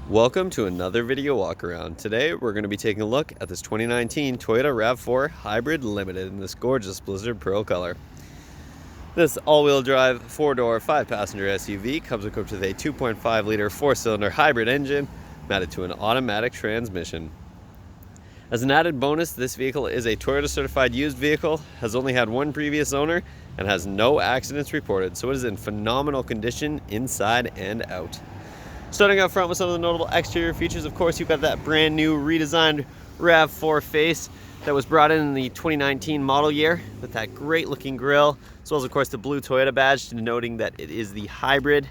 Welcome to another video walk around. Today we're going to be taking a look at this 2019 Toyota RAV4 Hybrid Limited in this gorgeous Blizzard Pearl color. This all-wheel drive 4-door 5-passenger SUV comes equipped with a 2.5 liter 4-cylinder hybrid engine mounted to an automatic transmission. As an added bonus, this vehicle is a Toyota certified used vehicle, has only had one previous owner, and has no accidents reported, so it is in phenomenal condition inside and out. Starting out front with some of the notable exterior features, of course, you've got that brand new redesigned RAV4 face that was brought in the 2019 model year with that great looking grille, as well as, of course, the blue Toyota badge denoting that it is the hybrid.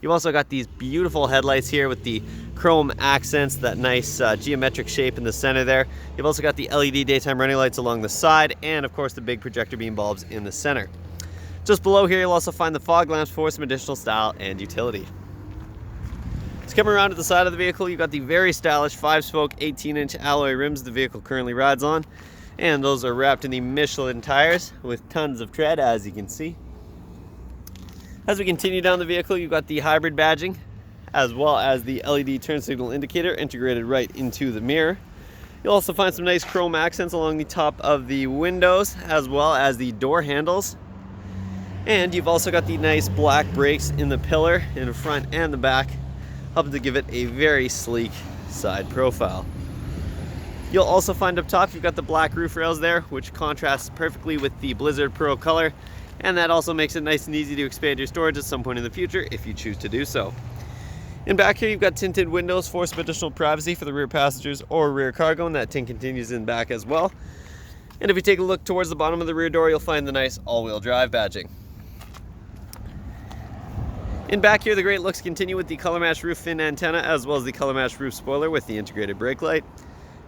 You've also got these beautiful headlights here with the chrome accents, that nice geometric shape in the center there. You've also got the LED daytime running lights along the side, and of course the big projector beam bulbs in the center. Just below here, you'll also find the fog lamps for some additional style and utility. Coming around to the side of the vehicle, you've got the very stylish 5-spoke 18-inch alloy rims the vehicle currently rides on, and those are wrapped in the Michelin tires with tons of tread, as you can see. As we continue down the vehicle, you've got the hybrid badging, as well as the LED turn signal indicator integrated right into the mirror. You'll also find some nice chrome accents along the top of the windows, as well as the door handles. And you've also got the nice black brakes in the pillar in the front and the back, helping to give it a very sleek side profile. You'll also find up top you've got the black roof rails there, which contrasts perfectly with the Blizzard Pearl color, and that also makes it nice and easy to expand your storage at some point in the future if you choose to do so. In back here, you've got tinted windows for some additional privacy for the rear passengers or rear cargo, and that tint continues in back as well. And if you take a look towards the bottom of the rear door, you'll find the nice all-wheel drive badging. In back here, the great looks continue with the color matched roof fin antenna, as well as the color matched roof spoiler with the integrated brake light.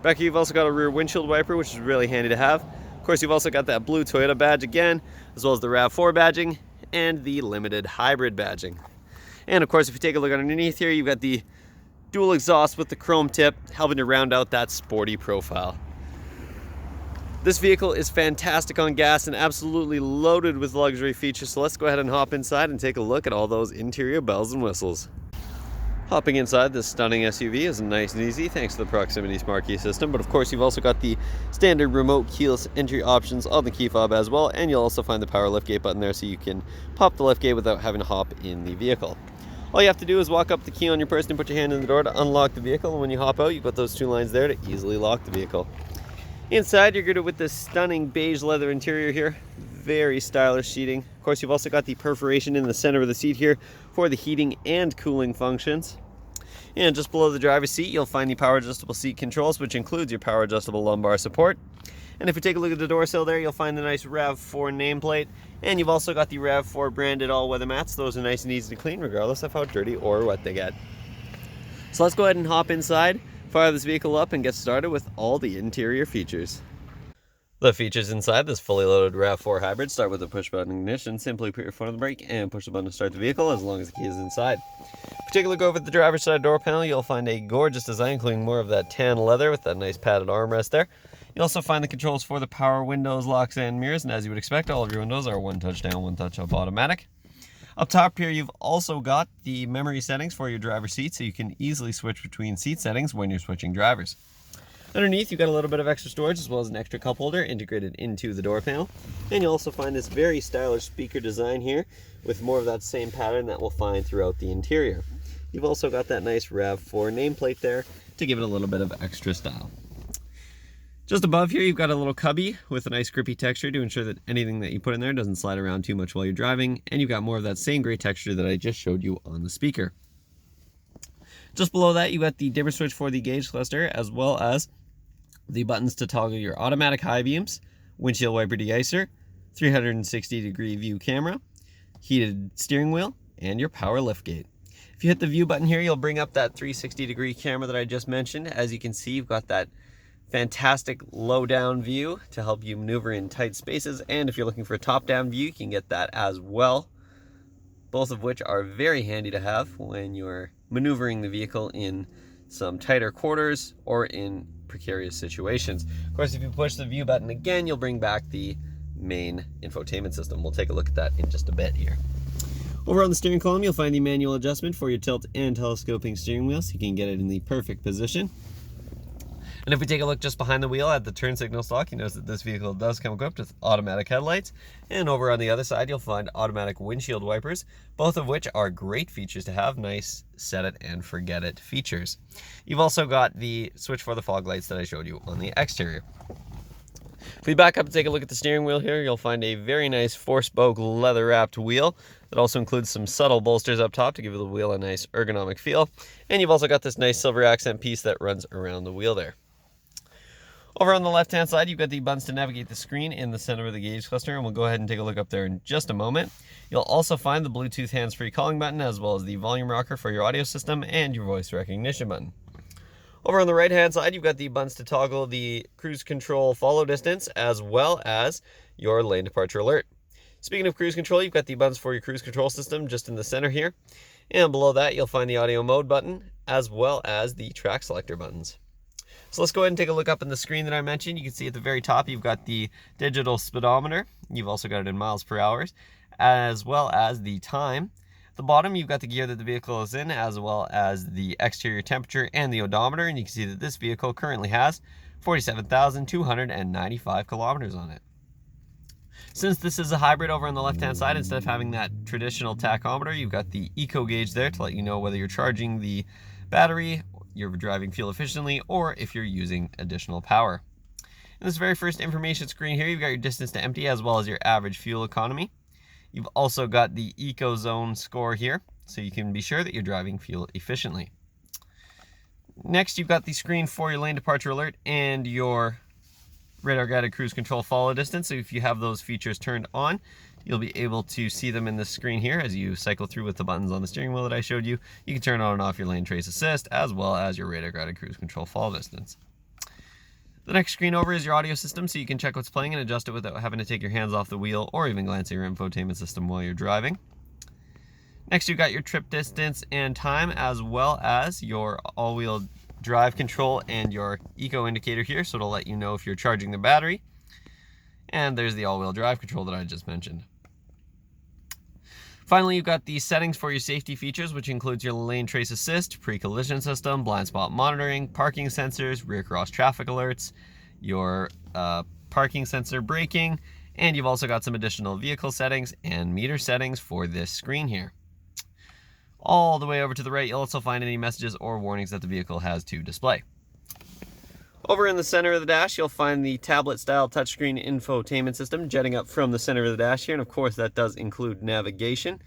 Back here, you've also got a rear windshield wiper, which is really handy to have. Of course, you've also got that blue Toyota badge again, as well as the RAV4 badging and the limited hybrid badging. And of course, if you take a look underneath here, you've got the dual exhaust with the chrome tip, helping to round out that sporty profile. This vehicle is fantastic on gas and absolutely loaded with luxury features, so let's go ahead and hop inside and take a look at all those interior bells and whistles. Hopping inside this stunning SUV is nice and easy thanks to the proximity smart key system, but of course you've also got the standard remote keyless entry options on the key fob as well, and you'll also find the power liftgate button there so you can pop the liftgate without having to hop in the vehicle. All you have to do is walk up the key on your person and put your hand in the door to unlock the vehicle, and when you hop out, you've got those two lines there to easily lock the vehicle. Inside, you're greeted with this stunning beige leather interior here. Very stylish seating. Of course, you've also got the perforation in the center of the seat here for the heating and cooling functions. And just below the driver's seat, you'll find the power adjustable seat controls, which includes your power adjustable lumbar support. And if you take a look at the door sill there, you'll find the nice RAV4 nameplate. And you've also got the RAV4 branded all-weather mats. Those are nice and easy to clean, regardless of how dirty or wet they get. So let's go ahead and hop inside, fire this vehicle up, and get started with all the interior features. The features inside this fully loaded RAV4 Hybrid start with a push button ignition. Simply put your foot on the brake and push the button to start the vehicle as long as the key is inside. If you take a look over at the driver's side door panel, you'll find a gorgeous design, including more of that tan leather with that nice padded armrest there. You'll also find the controls for the power windows, locks, and mirrors, and as you would expect, all of your windows are one touch down, one touch up automatic. Up top here, you've also got the memory settings for your driver's seat, so you can easily switch between seat settings when you're switching drivers. Underneath, you've got a little bit of extra storage, as well as an extra cup holder integrated into the door panel. And you'll also find this very stylish speaker design here, with more of that same pattern that we'll find throughout the interior. You've also got that nice RAV4 nameplate there to give it a little bit of extra style. Just above here, you've got a little cubby with a nice grippy texture to ensure that anything that you put in there doesn't slide around too much while you're driving, and you've got more of that same gray texture that I just showed you on the speaker. Just below that, you've got the dimmer switch for the gauge cluster, as well as the buttons to toggle your automatic high beams, windshield wiper deicer, 360-degree view camera, heated steering wheel, and your power liftgate. If you hit the view button here, you'll bring up that 360-degree camera that I just mentioned. As you can see, you've got that fantastic low-down view to help you maneuver in tight spaces, and if you're looking for a top-down view, you can get that as well, both of which are very handy to have when you're maneuvering the vehicle in some tighter quarters or in precarious situations. Of course, if you push the view button again, you'll bring back the main infotainment system. We'll take a look at that in just a bit here. Over on the steering column, you'll find the manual adjustment for your tilt and telescoping steering wheel, so you can get it in the perfect position. And if we take a look just behind the wheel at the turn signal stalk, you notice that this vehicle does come equipped with automatic headlights. And over on the other side, you'll find automatic windshield wipers, both of which are great features to have, nice set it and forget it features. You've also got the switch for the fog lights that I showed you on the exterior. If we back up and take a look at the steering wheel here, you'll find a very nice 4-spoke leather wrapped wheel that also includes some subtle bolsters up top to give the wheel a nice ergonomic feel. And you've also got this nice silver accent piece that runs around the wheel there. Over on the left-hand side, you've got the buttons to navigate the screen in the center of the gauge cluster, and we'll go ahead and take a look up there in just a moment. You'll also find the Bluetooth hands-free calling button, as well as the volume rocker for your audio system and your voice recognition button. Over on the right-hand side, you've got the buttons to toggle the cruise control follow distance, as well as your lane departure alert. Speaking of cruise control, you've got the buttons for your cruise control system just in the center here. And below that, you'll find the audio mode button, as well as the track selector buttons. So let's go ahead and take a look up in the screen that I mentioned. You can see at the very top, you've got the digital speedometer. You've also got it in miles per hour, as well as the time. At the bottom, you've got the gear that the vehicle is in, as well as the exterior temperature and the odometer. And you can see that this vehicle currently has 47,295 kilometers on it. Since this is a hybrid, over on the left-hand side, instead of having that traditional tachometer, you've got the eco gauge there to let you know whether you're charging the battery, you're driving fuel efficiently, or if you're using additional power. In this very first information screen here, you've got your distance to empty as well as your average fuel economy. You've also got the eco zone score here, so you can be sure that you're driving fuel efficiently. Next, you've got the screen for your lane departure alert and your radar guided cruise control follow distance. So if you have those features turned on, you'll be able to see them in the screen here as you cycle through with the buttons on the steering wheel that I showed you. You can turn on and off your lane trace assist, as well as your radar guided cruise control follow distance. The next screen over is your audio system, so you can check what's playing and adjust it without having to take your hands off the wheel or even glance at your infotainment system while you're driving. Next, you've got your trip distance and time, as well as your all-wheel drive control and your eco indicator here, so it'll let you know if you're charging the battery. And there's the all-wheel drive control that I just mentioned. Finally, you've got the settings for your safety features, which includes your lane trace assist, pre-collision system, blind spot monitoring, parking sensors, rear cross traffic alerts, your parking sensor braking, and you've also got some additional vehicle settings and meter settings for this screen here. All the way over to the right, you'll also find any messages or warnings that the vehicle has to display. Over in the center of the dash, you'll find the tablet-style touchscreen infotainment system jetting up from the center of the dash here, and of course that does include navigation.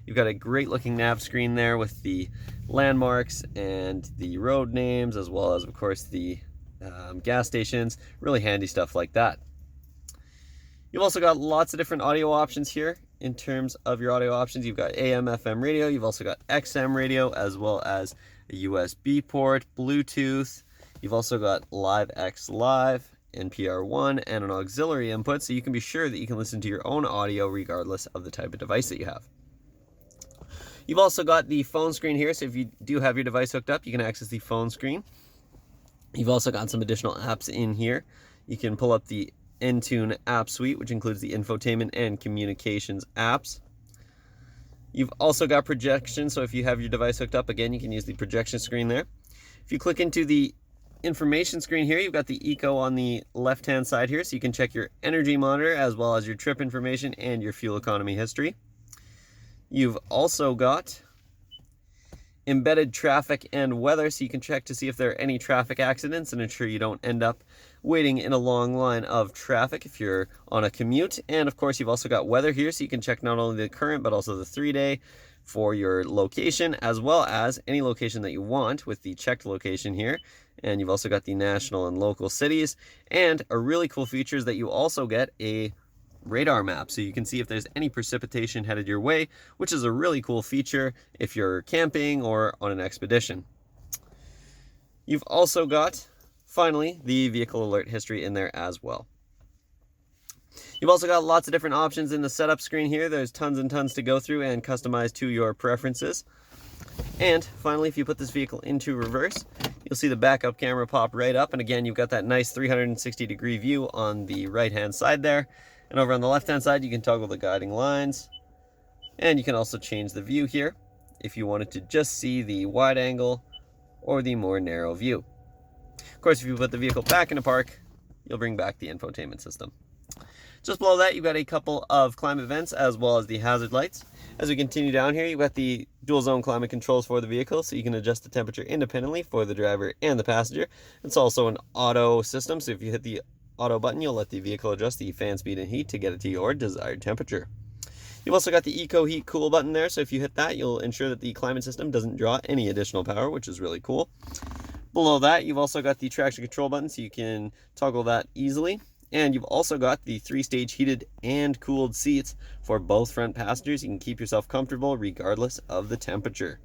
You've got a great-looking nav screen there with the landmarks and the road names, as well as, of course, the gas stations. Really handy stuff like that. You've also got lots of different audio options here. In terms of your audio options, you've got AM, FM radio. You've also got XM radio, as well as a USB port, Bluetooth. You've also got Live X Live, NPR1, and an auxiliary input, so you can be sure that you can listen to your own audio regardless of the type of device that you have. You've also got the phone screen here, so if you do have your device hooked up, you can access the phone screen. You've also got some additional apps in here. You can pull up the Entune app suite, which includes the infotainment and communications apps. You've also got projection, so if you have your device hooked up, again, you can use the projection screen there. If you click into the information screen here, you've got the eco on the left hand side here, so you can check your energy monitor as well as your trip information and your fuel economy history. You've also got embedded traffic and weather, so you can check to see if there are any traffic accidents and ensure you don't end up waiting in a long line of traffic if you're on a commute. And of course, you've also got weather here, so you can check not only the current but also the 3-day for your location, as well as any location that you want with the checked location here. And you've also got the national and local cities, and a really cool feature is that you also get a radar map, so you can see if there's any precipitation headed your way, which is a really cool feature if you're camping or on an expedition. You've also got, finally, the vehicle alert history in there as well. You've also got lots of different options in the setup screen here. There's tons and tons to go through and customize to your preferences. And finally, if you put this vehicle into reverse, you'll see the backup camera pop right up. And again, you've got that nice 360-degree view on the right-hand side there. And over on the left-hand side, you can toggle the guiding lines, And you can also change the view here if you wanted to just see the wide angle or the more narrow view. Of course, if you put the vehicle back in the park, you'll bring back the infotainment system. Just below that, you've got a couple of climate vents as well as the hazard lights. As we continue down here, you've got the dual zone climate controls for the vehicle, so you can adjust the temperature independently for the driver and the passenger. It's also an auto system, so if you hit the auto button, you'll let the vehicle adjust the fan speed and heat to get it to your desired temperature. You've also got the Eco Heat Cool button there, so if you hit that, you'll ensure that the climate system doesn't draw any additional power, which is really cool. Below that, you've also got the traction control button, so you can toggle that easily. And you've also got the 3-stage heated and cooled seats for both front passengers. You can keep yourself comfortable regardless of the temperature.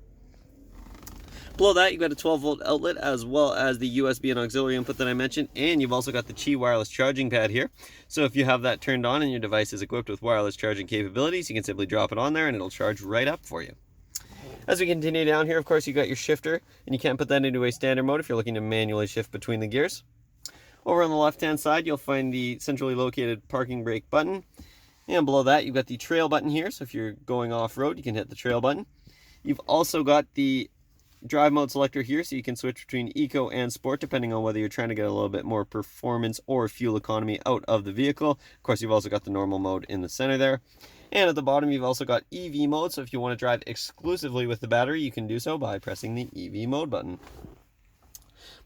Below that, you've got a 12-volt outlet as well as the USB and auxiliary input that I mentioned. And you've also got the Qi wireless charging pad here. So if you have that turned on and your device is equipped with wireless charging capabilities, you can simply drop it on there and it'll charge right up for you. As we continue down here, of course, you've got your shifter, and you can't put that into a standard mode if you're looking to manually shift between the gears. Over on the left-hand side, you'll find the centrally located parking brake button. And below that, you've got the trail button here. So if you're going off-road, you can hit the trail button. You've also got the drive mode selector here, so you can switch between eco and sport, depending on whether you're trying to get a little bit more performance or fuel economy out of the vehicle. Of course, you've also got the normal mode in the center there. And at the bottom, you've also got EV mode. So if you want to drive exclusively with the battery, you can do so by pressing the EV mode button.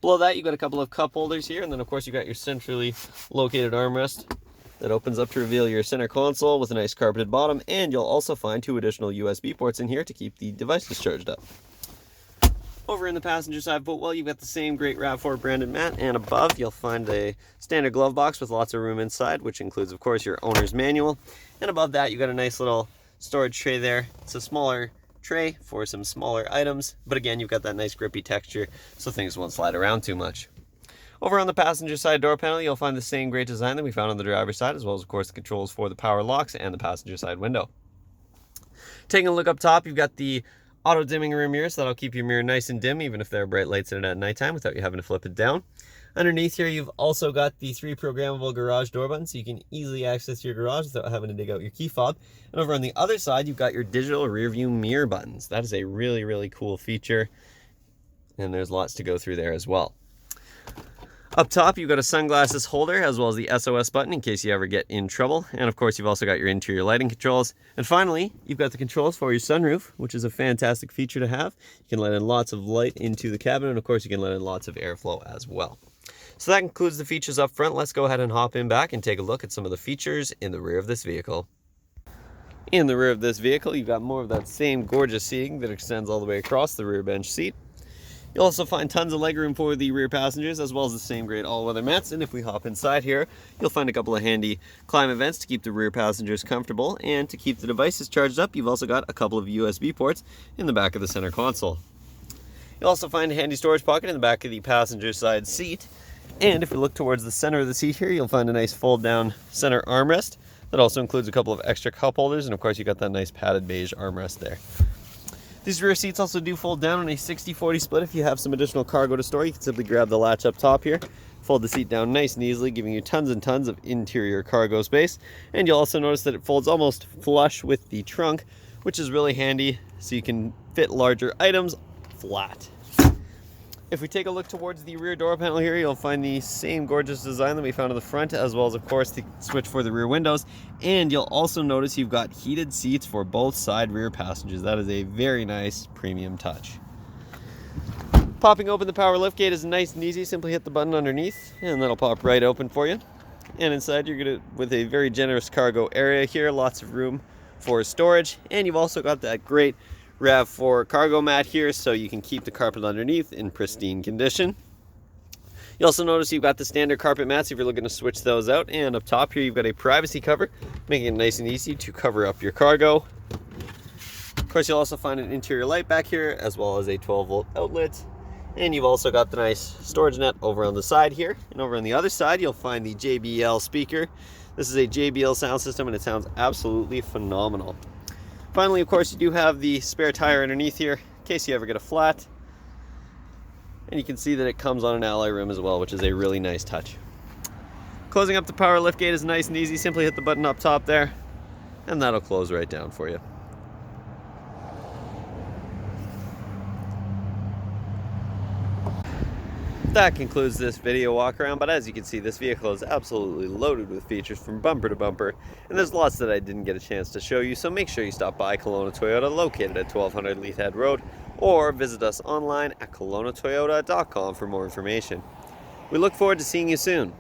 Below that, you've got a couple of cup holders here, and then of course you've got your centrally located armrest that opens up to reveal your center console with a nice carpeted bottom, and you'll also find 2 additional USB ports in here to keep the devices charged up. Over in the passenger side footwell, you've got the same great RAV4 branded mat, and above you'll find a standard glove box with lots of room inside, which includes of course your owner's manual. And above that, you've got a nice little storage tray there. It's a smaller tray for some smaller items, but again, you've got that nice grippy texture so things won't slide around too much. Over on the passenger side door panel, you'll find the same great design that we found on the driver's side, as well as of course the controls for the power locks and the passenger side window. Taking a look up top, you've got the auto dimming rear mirror, so that'll keep your mirror nice and dim even if there are bright lights in it at nighttime without you having to flip it down. Underneath here, you've also got the 3 programmable garage door buttons, so you can easily access your garage without having to dig out your key fob. And over on the other side, you've got your digital rear view mirror buttons. That is a really, really cool feature, and there's lots to go through there as well. Up top, you've got a sunglasses holder as well as the SOS button in case you ever get in trouble. And of course, you've also got your interior lighting controls. And finally, you've got the controls for your sunroof, which is a fantastic feature to have. You can let in lots of light into the cabin, and of course, you can let in lots of airflow as well. So that concludes the features up front. Let's go ahead and hop in back and take a look at some of the features in the rear of this vehicle. In the rear of this vehicle, you've got more of that same gorgeous seating that extends all the way across the rear bench seat. You'll also find tons of legroom for the rear passengers, as well as the same great all-weather mats. And if we hop inside here, you'll find a couple of handy climate vents to keep the rear passengers comfortable. And to keep the devices charged up, you've also got a couple of USB ports in the back of the center console. You'll also find a handy storage pocket in the back of the passenger side seat. And if we look towards the center of the seat here, you'll find a nice fold-down center armrest that also includes a couple of extra cup holders. And of course, you got that nice padded beige armrest there. These rear seats also do fold down on a 60-40 split. If you have some additional cargo to store, you can simply grab the latch up top here, fold the seat down nice and easily, giving you tons and tons of interior cargo space. And you'll also notice that it folds almost flush with the trunk, which is really handy, so you can fit larger items flat. If we take a look towards the rear door panel here, you'll find the same gorgeous design that we found on the front, as well as, of course, the switch for the rear windows. And you'll also notice you've got heated seats for both side rear passengers. That is a very nice premium touch. Popping open the power liftgate is nice and easy. Simply hit the button underneath, and that'll pop right open for you. And inside, you're gonna, with a very generous cargo area here, lots of room for storage. And you've also got that great RAV4 cargo mat here, so you can keep the carpet underneath in pristine condition. You also notice you've got the standard carpet mats if you're looking to switch those out, and up top here you've got a privacy cover, making it nice and easy to cover up your cargo. Of course, you'll also find an interior light back here, as well as a 12-volt outlet. And you've also got the nice storage net over on the side here. And over on the other side, you'll find the JBL speaker. This is a JBL sound system, and it sounds absolutely phenomenal. Finally, of course, you do have the spare tire underneath here in case you ever get a flat. And you can see that it comes on an alloy rim as well, which is a really nice touch. Closing up the power liftgate is nice and easy. Simply hit the button up top there, and that'll close right down for you. That concludes this video walk around, but as you can see, this vehicle is absolutely loaded with features from bumper to bumper, and there's lots that I didn't get a chance to show you, so make sure you stop by Kelowna Toyota, located at 1200 Leith Head Road, or visit us online at KelownaToyota.com for more information. We look forward to seeing you soon.